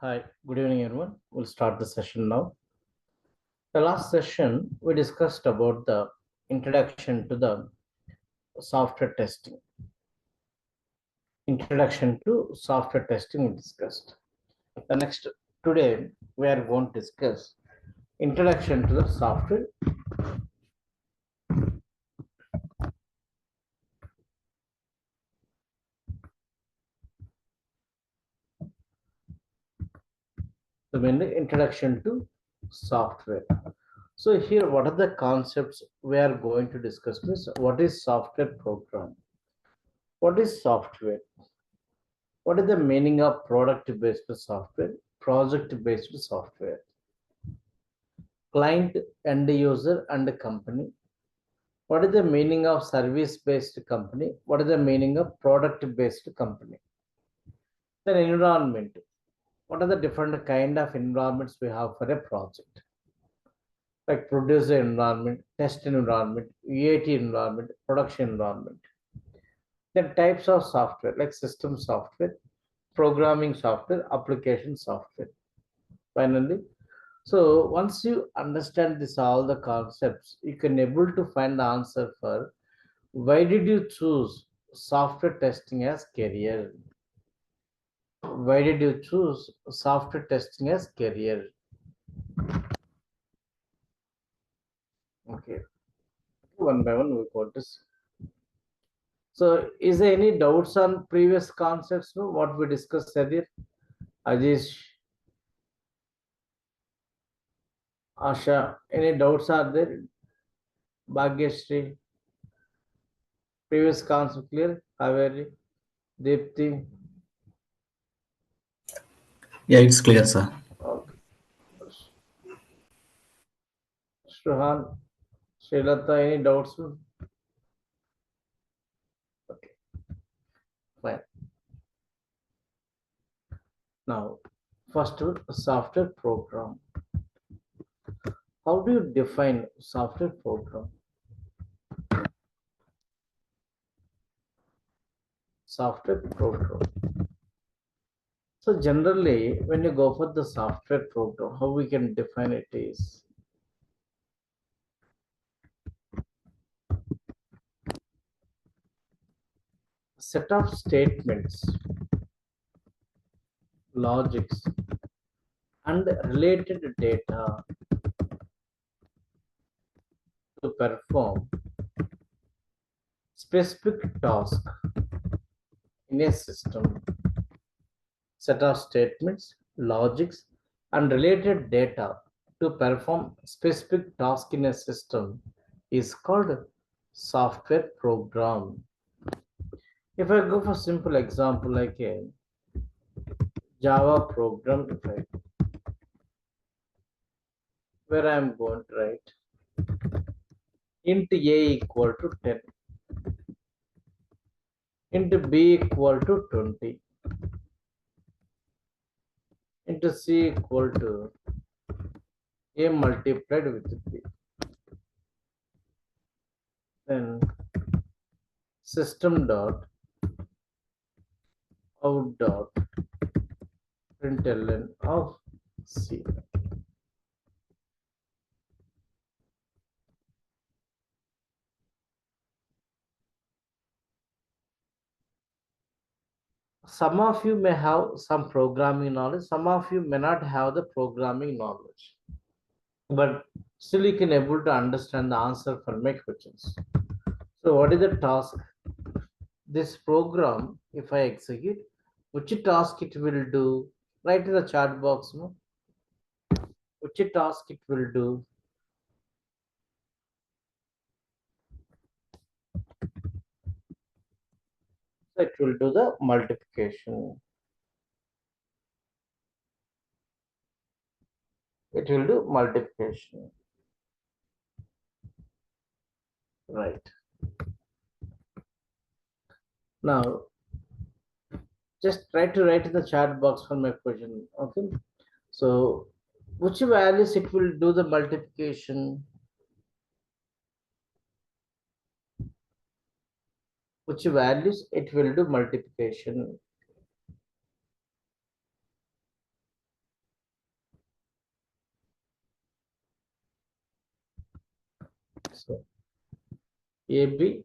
Hi, good evening, everyone. We'll start the session now. The last session, we discussed about the introduction to the software testing. Introduction to software testing we discussed. Today, we are going to discuss introduction to the software. The mainly introduction to software. So here, what are the concepts we are going to discuss? What is software program? What is software? What is the meaning of product-based software, project-based software, client, end user, and company? What is the meaning of service-based company? What is the meaning of product-based company? Then environment. What are the different kind of environments we have for a project? Like producer environment, test environment, UAT environment, production environment. Then types of software like system software, programming software, application software. Finally, so once you understand this all the concepts, you can able to find the answer for why did you choose software testing as career? Why did you choose software testing as career? Okay, one by one we got this. So is there any doubts on previous concepts? No, what we discussed earlier? Ajish, Asha, any doubts are there? Bhagyashree, previous concept clear? Kaveri, Deepti, Yeah, it's clear, sir. okay. Shruhan, Srilata, any doubts? Okay, fine. Now, first software program. How do you define software program? Software program. So generally, when you go for the software program, how we can define it is set of statements, logics, and related data to perform specific task in a system. Set of statements, logics, and related data to perform specific task in a system is called software program. If I go for simple example like a Java program, where I am going to write int a equal to 10, int b equal to 20, int c equal to a multiplied with b. Then system dot out dot println of c. Some of you may have some programming knowledge, some of you may not have the programming knowledge, but still you can able to understand the answer for my questions. So what is the task? This program, if I execute, which task it will do? Write in the chat box, no? Which task it will do? So it will do the multiplication. It will do multiplication. Right. Now, just try to write in the chat box for my question. Okay. So, which values it will do the multiplication? Which values it will do multiplication? So AB,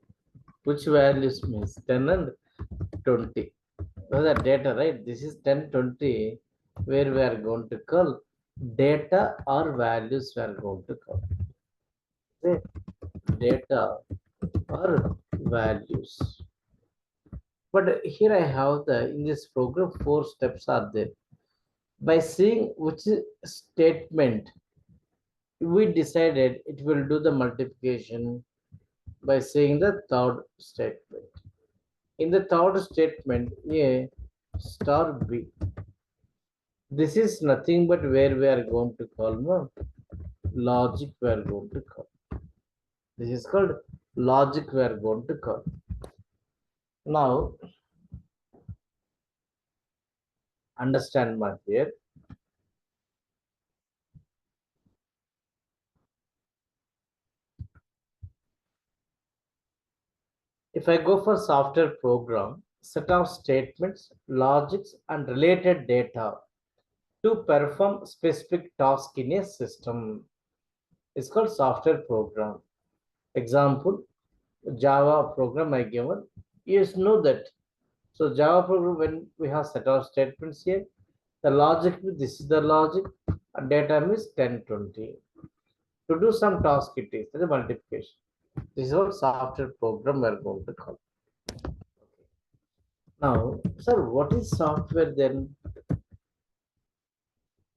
which values means 10 and 20. Those are data, right? This is 10, 20, where we are going to call data or values we are going to call. Okay? Data or values. But here I have in this program, 4 steps are there. By seeing which statement we decided it will do the multiplication by saying the third statement. In the third statement, A star B. This is nothing but where we are going to call logic we are going to call. This is called logic we are going to call. Now, understand my here. If I go for software program, set of statements, logics, and related data to perform specific task in a system is called software program. Example, Java program I given. You know that. So Java program, when we have set of statements here, the logic, this is the logic, and data is 10, 20. To do some task, it is the multiplication. This is what software program we are going to call. Now, sir, what is software then?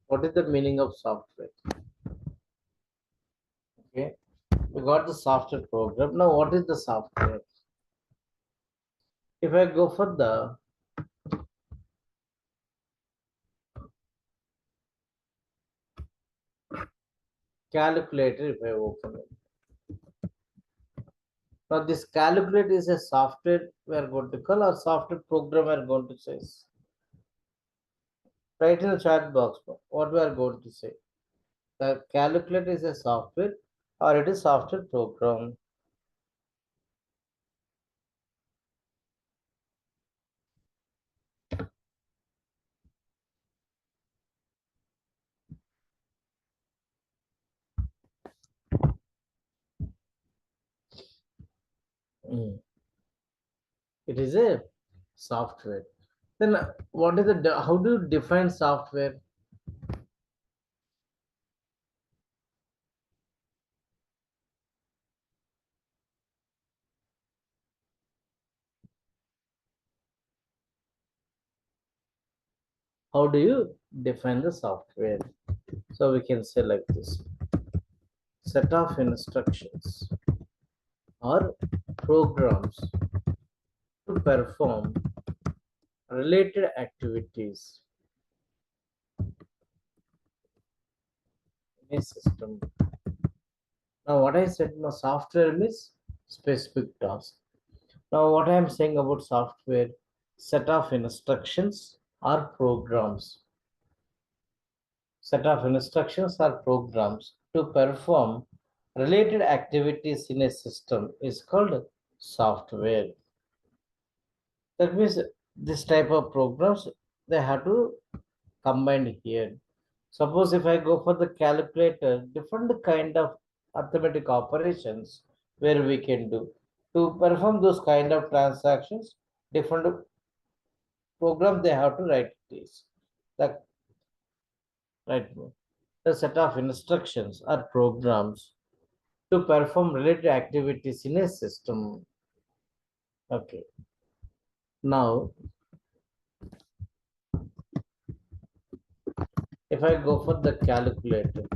What is the meaning of software? Okay, we got the software program. Now, what is the software? If I go for the calculator, if I open it. Now, this calculator is a software we are going to call or software program we are going to say. Write in the chat box what we are going to say. The calculator is a software or it is software program. It is a software. Then what is the how do you define software? How do you define the software? So we can say like this: set of instructions or programs to perform related activities in a system. Now, what I said, now software means specific task. Now, what I am saying about software, set of instructions or programs. Set of instructions or programs to perform related activities in a system is called software. That means this type of programs, they have to combine here. Suppose if I go for the calculator, different kind of arithmetic operations where we can do. To perform those kind of transactions, different program they have to write this. The right the set of instructions or programs to perform related activities in a system. Okay. Now, if I go for the calculator,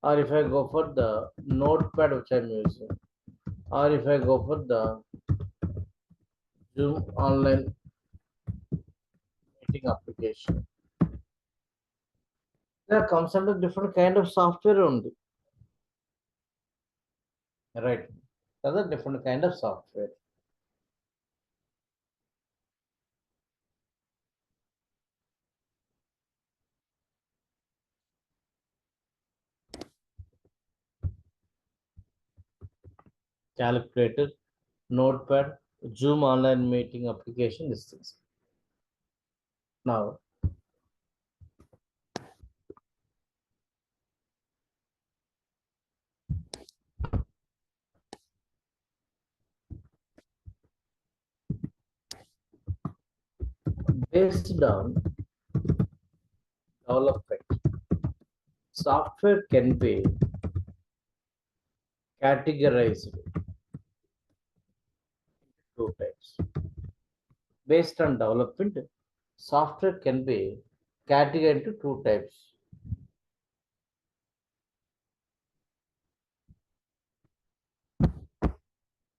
or if I go for the notepad which I'm using, or if I go for the Zoom online meeting application, there comes under different kind of software only, right? That's a different kind of software. Calculator, notepad, Zoom online meeting application, these things. Now, Based on development, software can be categorized into two types. Based on development, software can be categorized into two types.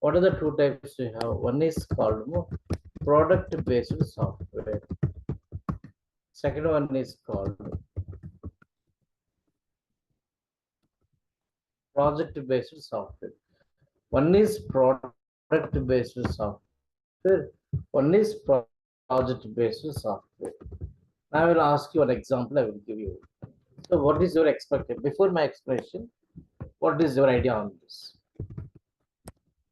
What are the two types we have? One is called product-based software. Second one is called project-based software. One is product-based software. One is project-based software. Now I will ask you an example. I will give you. So, what is your expectation? Before my explanation, what is your idea on this?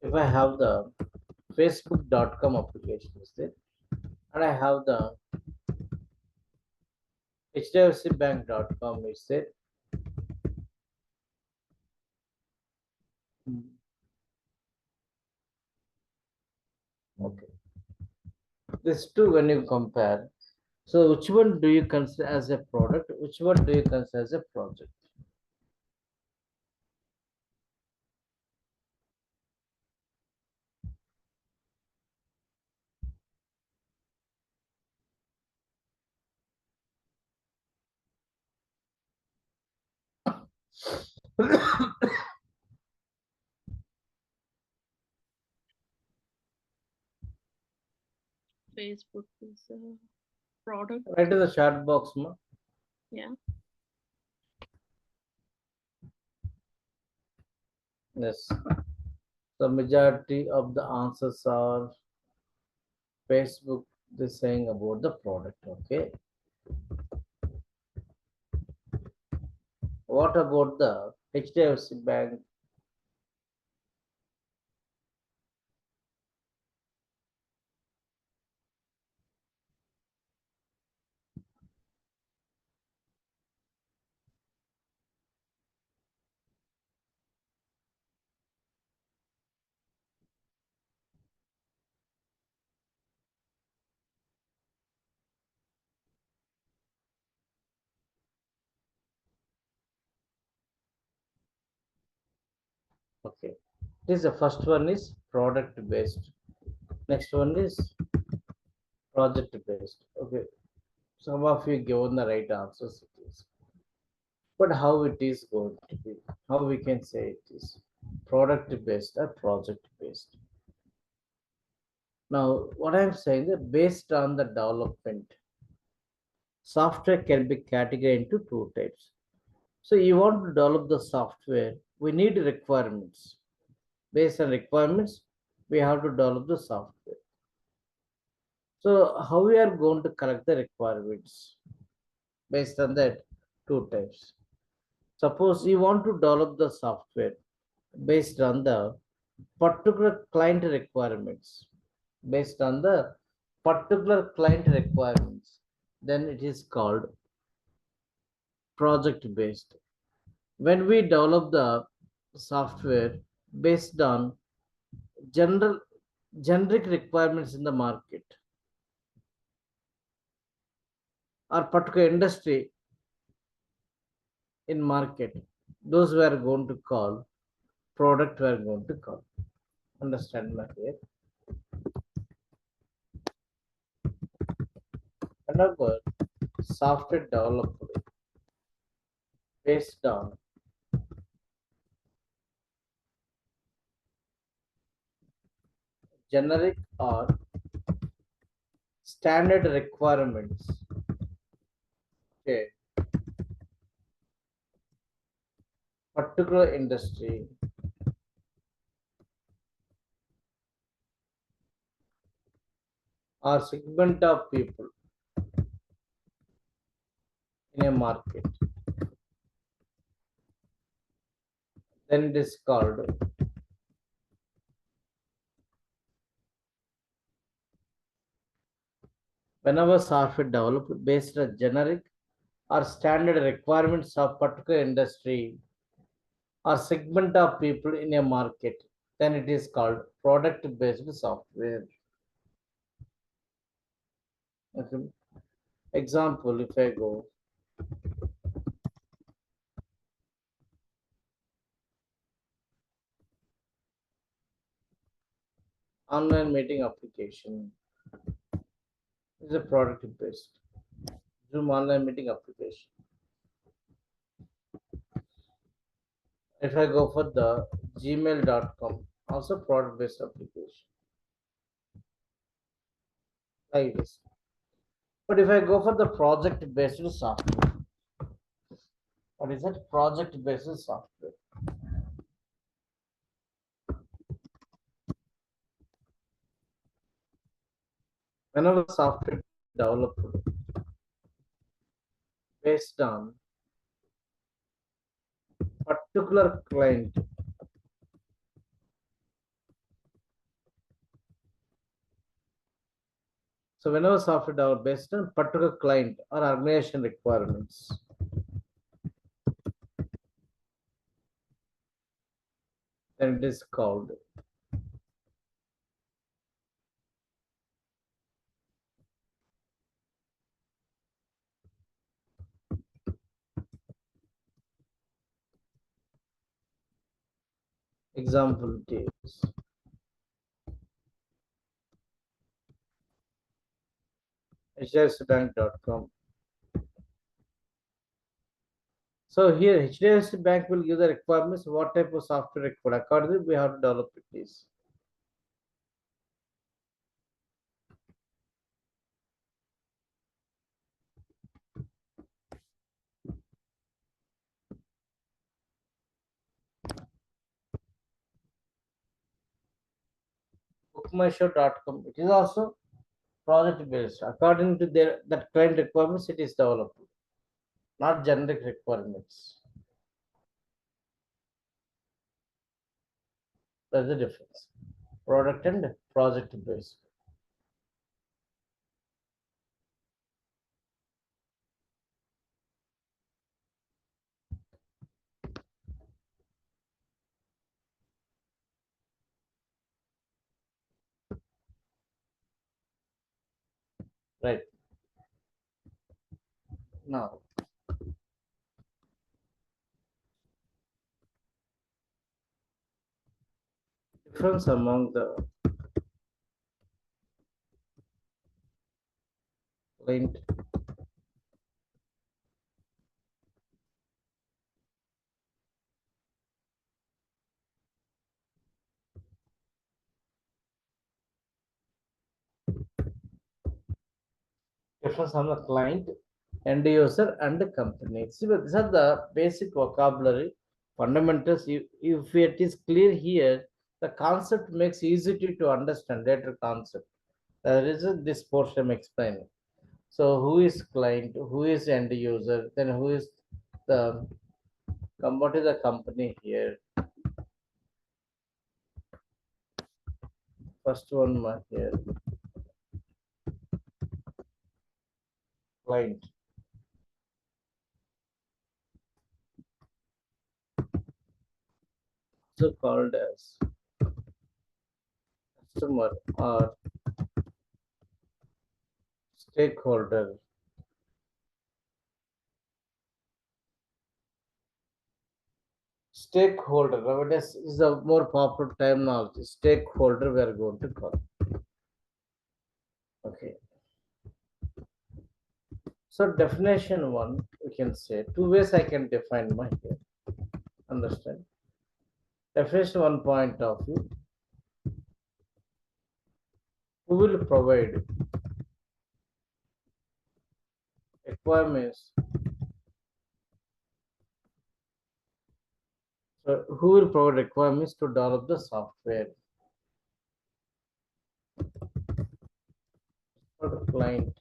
If I have the Facebook.com application is there, and I have the HDFCbank.com is there. Okay. These two, when you compare, so which one do you consider as a product? Which one do you consider as a project? Facebook is a product. Right in the chat box, ma. Yeah. Yes. The majority of the answers are Facebook. They're saying about the product. Okay. What about the HDFC Bank? Okay. This the first one is product based. Next one is project based. Okay. Some of you given the right answers. It is. But how it is going to be? How we can say it is product based or project based? Now, what I'm saying that based on the development, software can be categorized into two types. So you want to develop the software, we need requirements. Based on requirements, we have to develop the software. So how we are going to collect the requirements? Based on that, two types. Suppose you want to develop the software based on the particular client requirements. Based on the particular client requirements, then it is called project based. When we develop the software based on general generic requirements in the market or particular industry in market, those we are going to call product, we are going to call. Understand my here? Another software developed based on generic or standard requirements. Okay. Particular industry or segment of people in a market, then it is called whenever software developed based on generic or standard requirements of particular industry or segment of people in a market, then it is called product based software. Okay. Example, if I go online meeting application is a product based Zoom online meeting application. If I go for the gmail.com, also product based application like this. But if I go for the project based software, what is that? Project based software. Whenever software developed based on particular client, so whenever software developed based on particular client or organization requirements, then it is called example is HDFCbank.com. So here HDFC Bank will give the requirements what type of software required. Accordingly, we have to develop it. Is bookmyshow.com. It is also project based. According to their that client requirements, it is developed, not generic requirements. That's the difference. Product and project based. Right. Now, difference among the client difference on the client, end user, and the company. See, but these are the basic vocabulary fundamentals. If it is clear here, the concept makes easy to understand later concept. The reason this portion I'm explaining. So, who is client? Who is end user? Then who is the what is the company here? First one here, client. So called as customer or stakeholder. Stakeholder nowadays is a more popular terminology. Stakeholder we are going to call. Okay. So definition one, we can say two ways I can define my here. Understand? Definition one point of view, who will provide requirements. So who will provide requirements to develop the software for the client?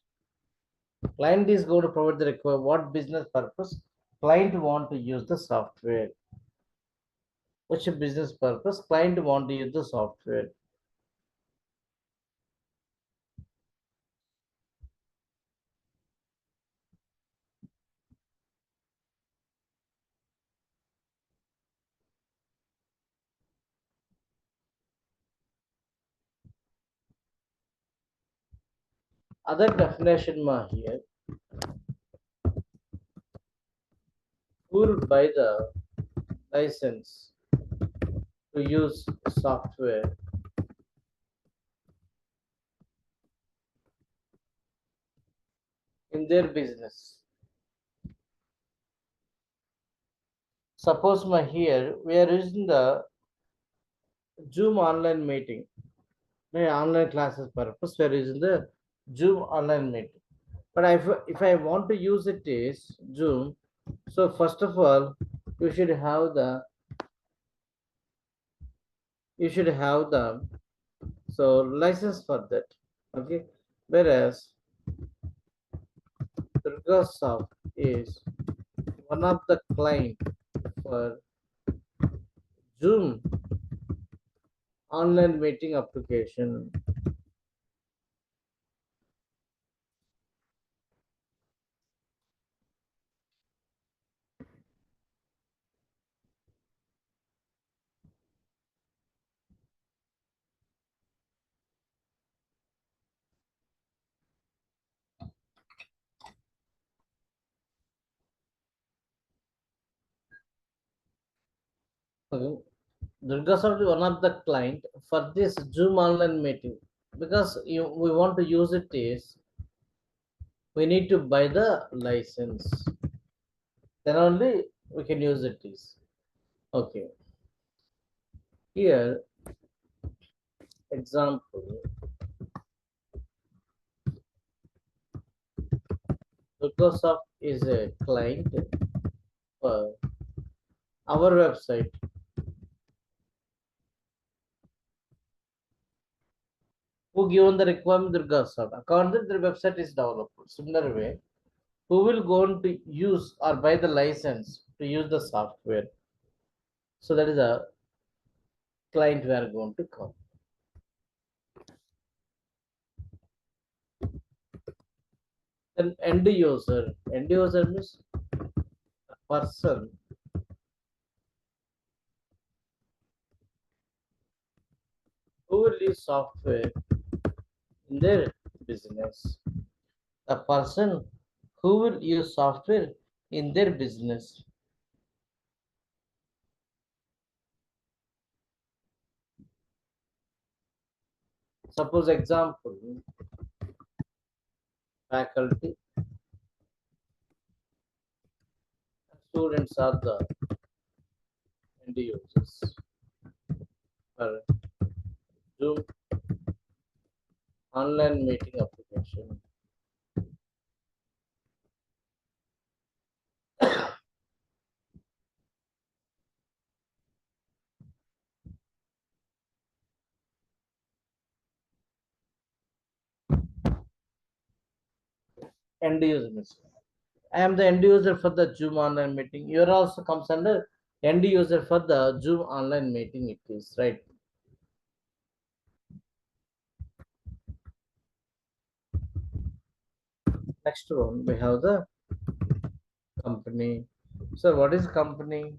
Client is going to provide the require what business purpose client want to use the software. Which business purpose client want to use the software. other definition here, who will buy the license to use software in their business. Suppose here we are using the Zoom online meeting. The online classes purpose we are using the Zoom online meeting. But if I want to use it is Zoom, so first of all you should have the so license for that. Okay, whereas DurgaSoft is one of the client for Zoom online meeting application. Okay. DurgaSoft is one of the client for this Zoom online meeting because we want to use it is we need to buy the license, then only we can use it is. Okay, here example, DurgaSoft is a client for our website. Who given the requirement DurgaSoft? According to the website is developed. Similar way, who will go on to use or buy the license to use the software? So that is a client we are going to call. Then end user means a person who will use software in their business. A person who will use software in their business. Suppose example, faculty, students are the end users for Zoom online meeting application. End user means I am the end user for the Zoom online meeting. You are also comes under end user for the Zoom online meeting. It is right. Next one we have the company. So what is company?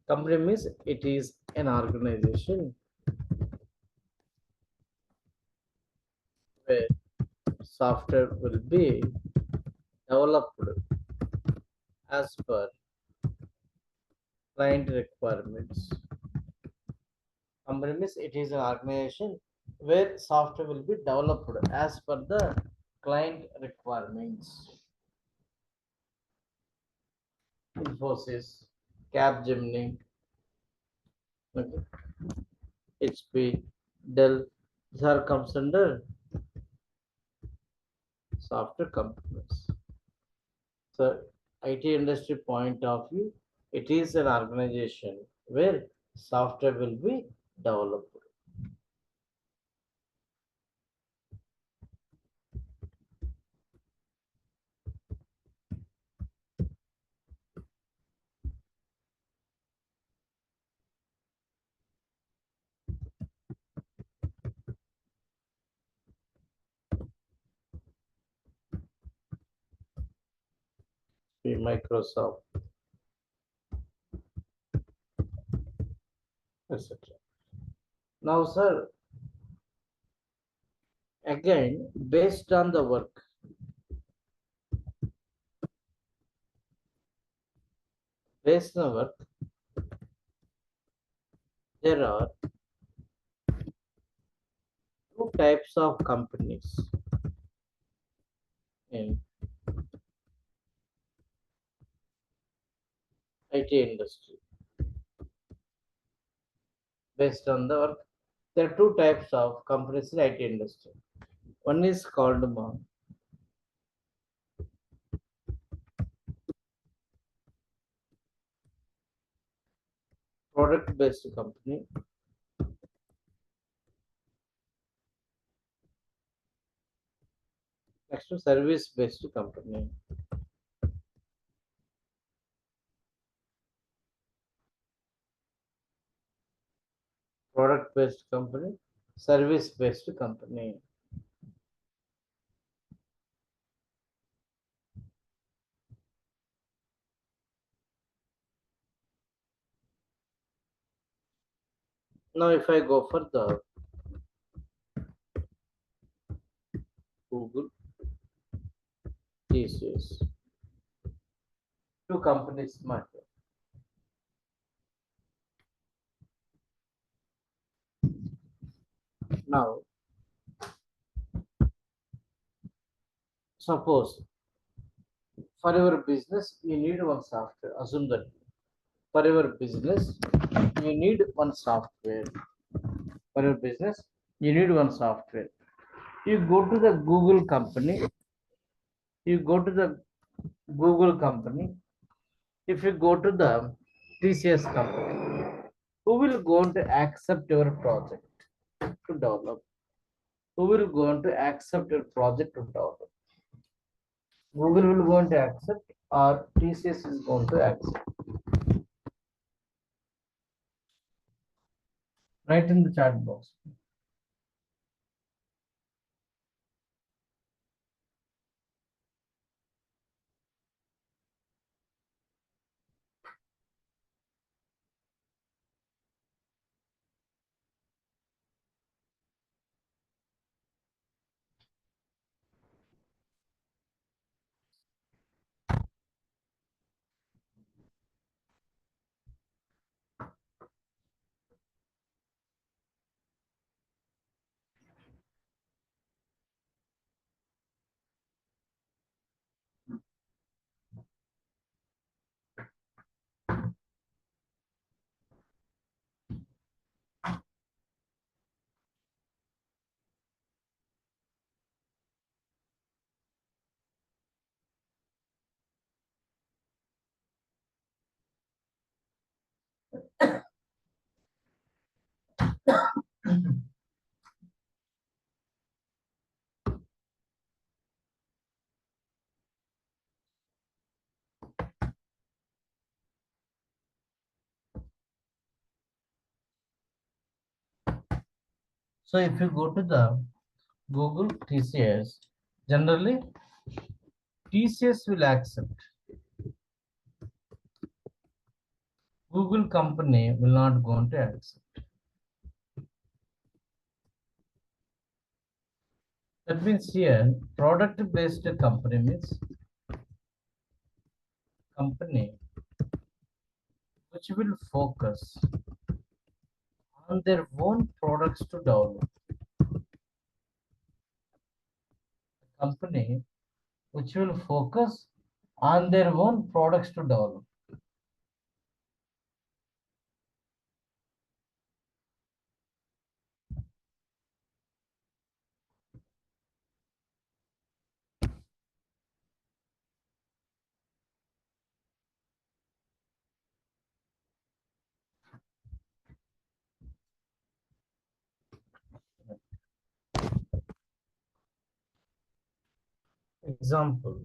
Company means it is an organization where software will be developed as per client requirements. Company means it is an organization where software will be developed as per the client requirements. Infosys, Capgemini, okay, HP, Dell, these are comes under software companies. So, IT industry point of view, it is an organization where software will be developed. Microsoft, etc. Now, sir, again, based on the work, Based on work, there are two types of companies in IT industry. Based on the work, there are two types of companies in IT industry. One is called product based company. Next to service based company. Product based company, service based company. Now if I go for the Google, TCS, two companies matter. Now suppose for your business you need one software. Assume that for your business you need one software. For your business you need one software. You go to the Google company. You go to the Google company. If you go to the TCS company, who will going to accept your project to develop? Who will going to accept your project to develop? Google will going to accept or TCS is going to accept. Write in the chat box. So if you go to the Google TCS, generally TCS will accept. Google company will not going to accept. That means here product based company means company which will focus on their own products to develop. Company which will focus on their own products to develop. Example,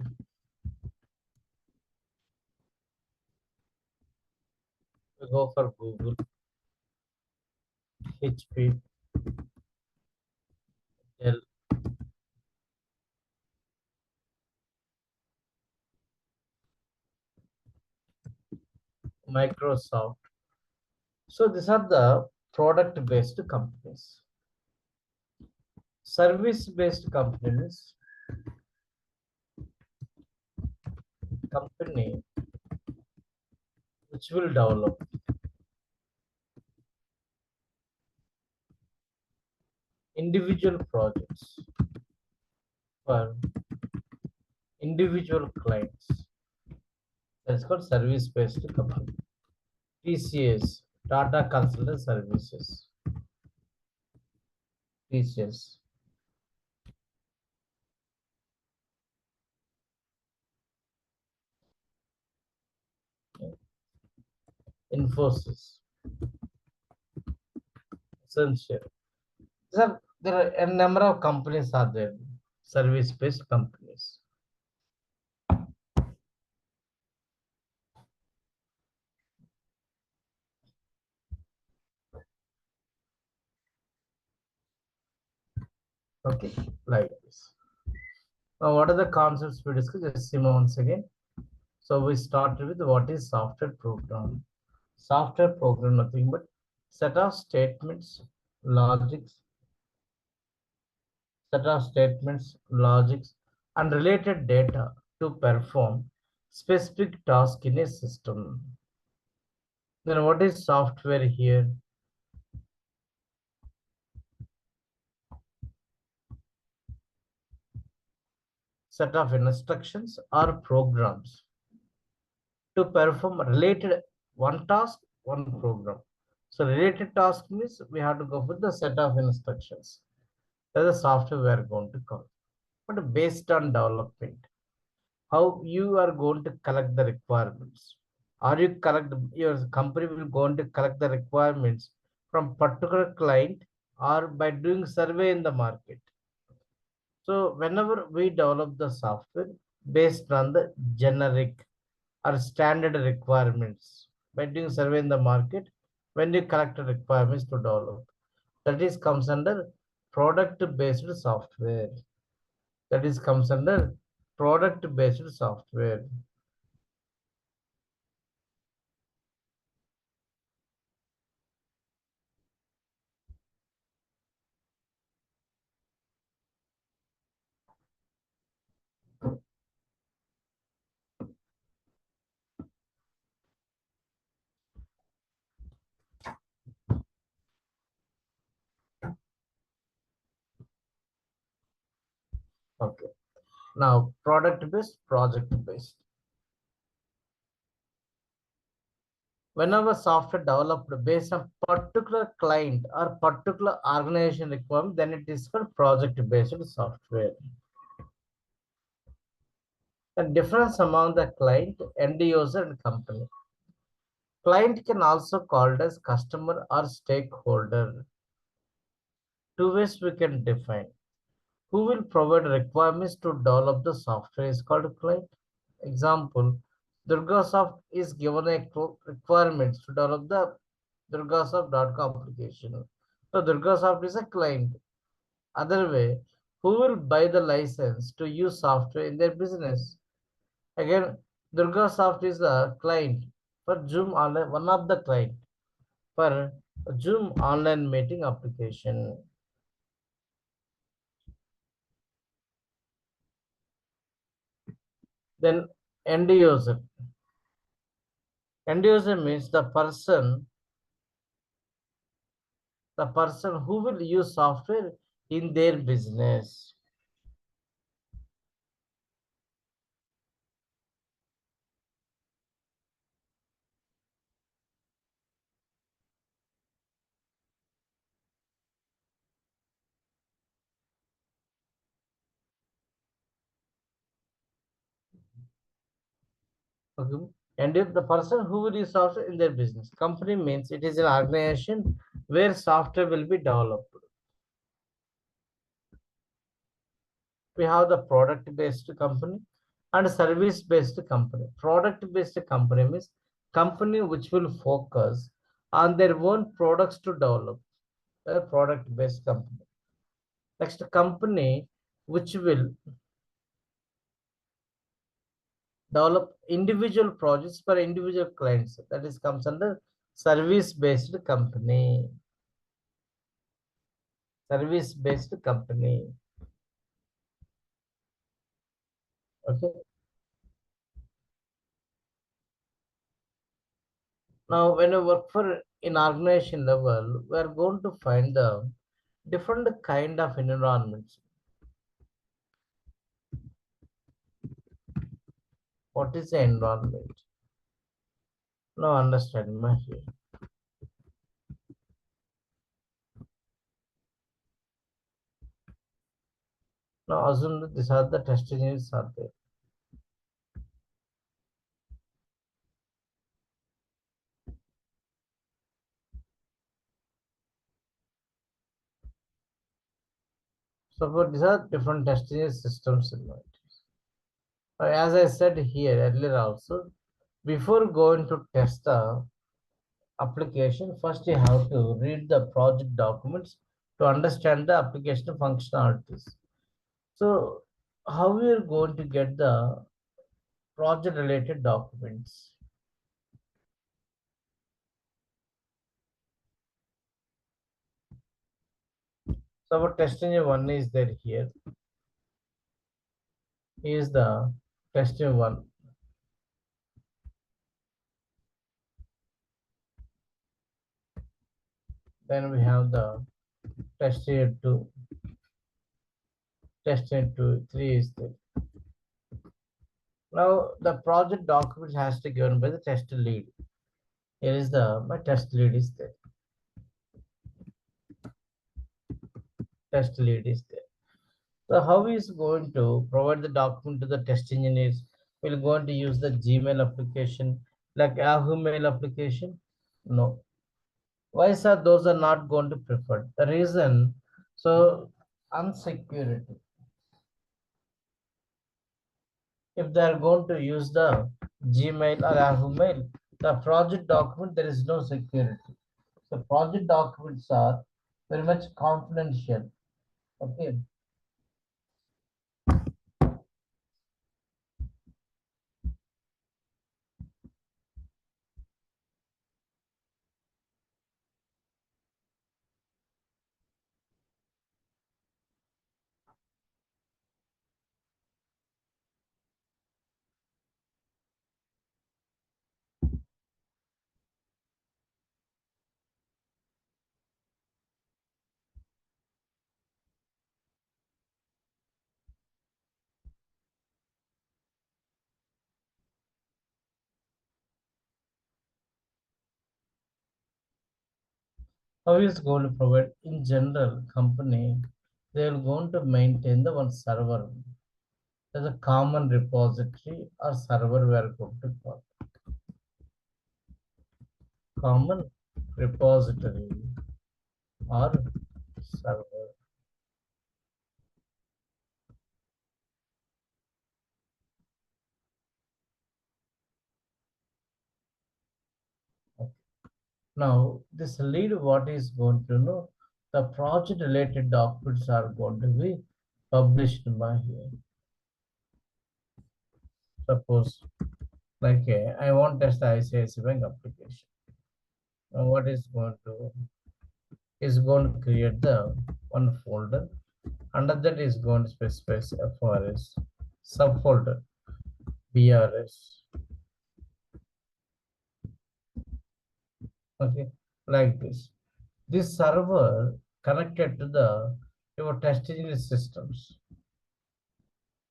we go for Google, HP, Dell, Microsoft. So these are the product based companies. Service based companies, company which will develop individual projects for individual clients. That's called service-based company. TCS, Tata Consultant Services. TCS. Infosys. Essential. There are a number of companies are there, service-based companies. Okay, like this. Now, what are the concepts we discussed? Just see once again. So we started with what is software program. Software program, nothing but set of statements, logics, and related data to perform specific task in a system. Then what is software here? Set of instructions or programs to perform related one task, one program. So related task means we have to go with the set of instructions. That's the software we are going to call. But based on development, how you are going to collect the requirements. Are you collect your company will going to collect the requirements from particular client or by doing survey in the market? So whenever we develop the software based on the generic or standard requirements by doing survey in the market, when you collect the requirements to develop, that is comes under product based software. That is comes under product based software. Okay. Now, product-based, project-based. Whenever software developed based on particular client or particular organization requirement, then it is called project-based software. The difference among the client, end user, and company. Client can also called as customer or stakeholder. Two ways we can define. Who will provide requirements to develop the software is called client. Example, DurgaSoft is given a requirements to develop the DurgaSoft.com application. So DurgaSoft is a client. Other way, who will buy the license to use software in their business? Again, DurgaSoft is a client for Zoom online, one of the client for Zoom online meeting application. Then end user. End user means the person who will use software in their business. Okay. And if the person who will use software in their business, company means it is an organization where software will be developed. We have the product-based company and service-based company. Product-based company means company which will focus on their own products to develop. A product-based company. Next, company which will develop individual projects for individual clients. That is comes under service-based company. Service-based company. Okay. Now, when you work for in organization level, we are going to find the different kind of environments. What is the environment? Now, understand my here. Now, assume that these are the test engineers are there. So, for these are different test engineer systems in it. As I said here earlier also, before going to test the application, first you have to read the project documents to understand the application functionalities. So, how we are going to get the project related documents? So, our test engineer one is there here. Is the test engineer one. Then we have the test engineer two. Test engineer two, three is there. Now the project document has to be given by the test lead. Here is the my test lead is there. Test lead is there. So how is going to provide the document to the test engineers? We're going to use the Gmail application, like Yahoo Mail application? No. Why sir those are not going to prefer? The reason, so unsecurity. If they are going to use the Gmail or Yahoo Mail, the project document there is no security. So project documents are very much confidential. Okay. How is going to provide in general company? They are going to maintain the one server. There's a common repository or server we are going to call. Common repository or server. Okay. Now this lead what is going to know? The project related documents are going to be published by here. Suppose like I want test the ICICI Bank application. Now what is going to create the one folder. Under that is going to specify FRS subfolder BRS. Okay, like this. This server connected to the your testing systems.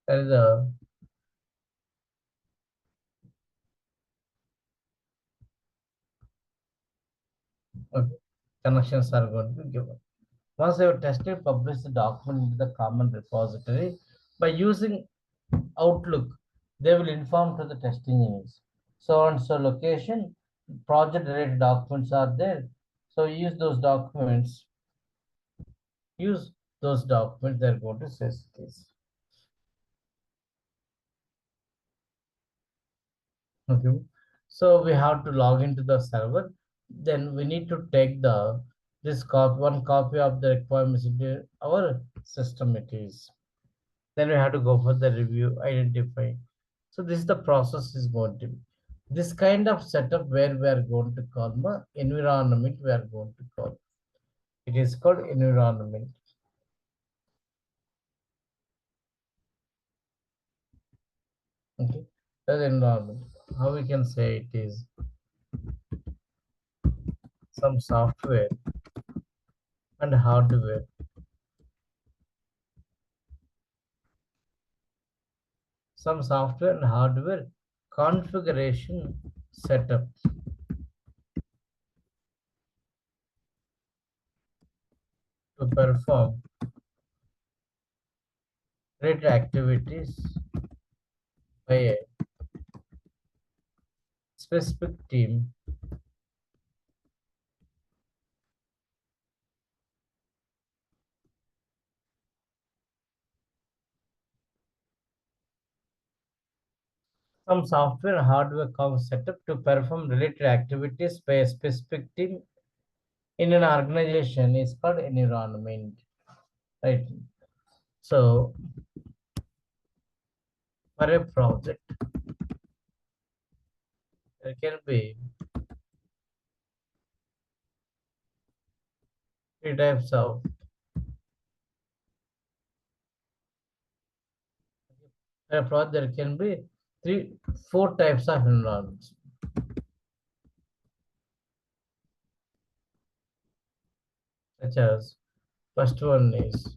That is the okay, connections are going to be given. Once you have tested, publish the document into the common repository by using Outlook. They will inform to the testing engineers. So and so location, project related documents are there. So use those documents. Use those documents. They're going to say this. Okay. So we have to log into the server. Then we need to take the one copy of the requirements into our system. It is. Then we have to go for the review, identify. So this is the process is going to be. This kind of setup where we are going to call the environment we are going to call. It is called environment. Okay. That's environment. How we can say it is some software and hardware. Some software and hardware configuration setup to perform related activities by a specific team some software and hardware setup to perform related activities by a specific team in an organization is called environment, right? So for a project, there can be three types of for a project. There can be four types of environments, such as first one is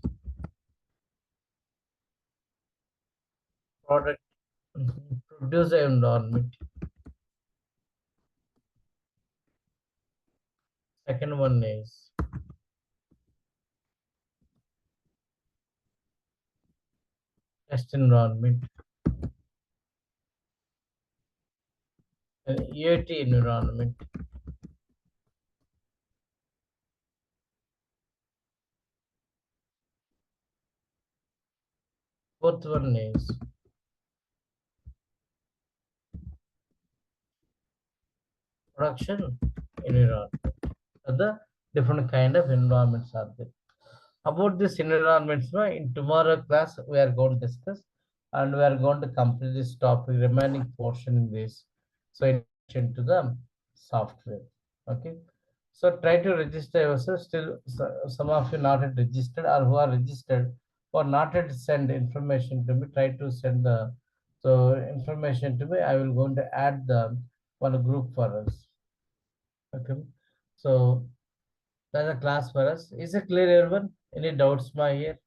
product producer environment. Second one is test environment and UAT environment. Fourth one is production environment. The different kind of environments are there. About this environments, in tomorrow class we are going to discuss, and we are going to complete this topic remaining portion in this. So in addition to the software, okay. So try to register yourself. Still, some of you not yet registered, or who are registered or not yet send information to me. Try to send the information to me. I will going to add the one group for us. Okay. So that's a class for us. Is it clear, everyone? Any doubts, my here?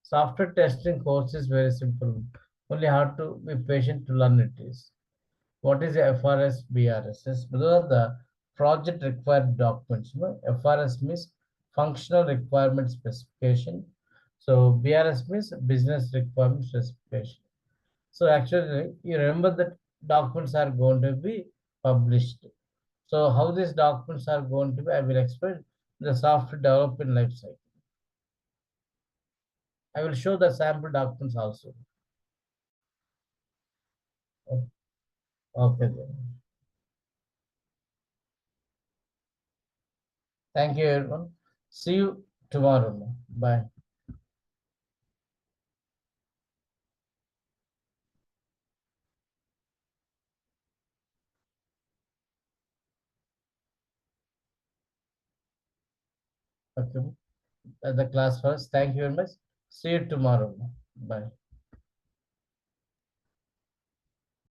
Software testing course is very simple. Only have to be patient to learn it is. What is FRS, BRS? Those are the project required documents. FRS means functional requirement specification. So BRS means business requirement specification. So actually, you remember that documents are going to be published. So how these documents are going to be, I will explain the software development life cycle. I will show the sample documents also. Okay then. Thank you everyone. See you tomorrow. Bye. Okay. The class first. Thank you very much. See you tomorrow. Bye.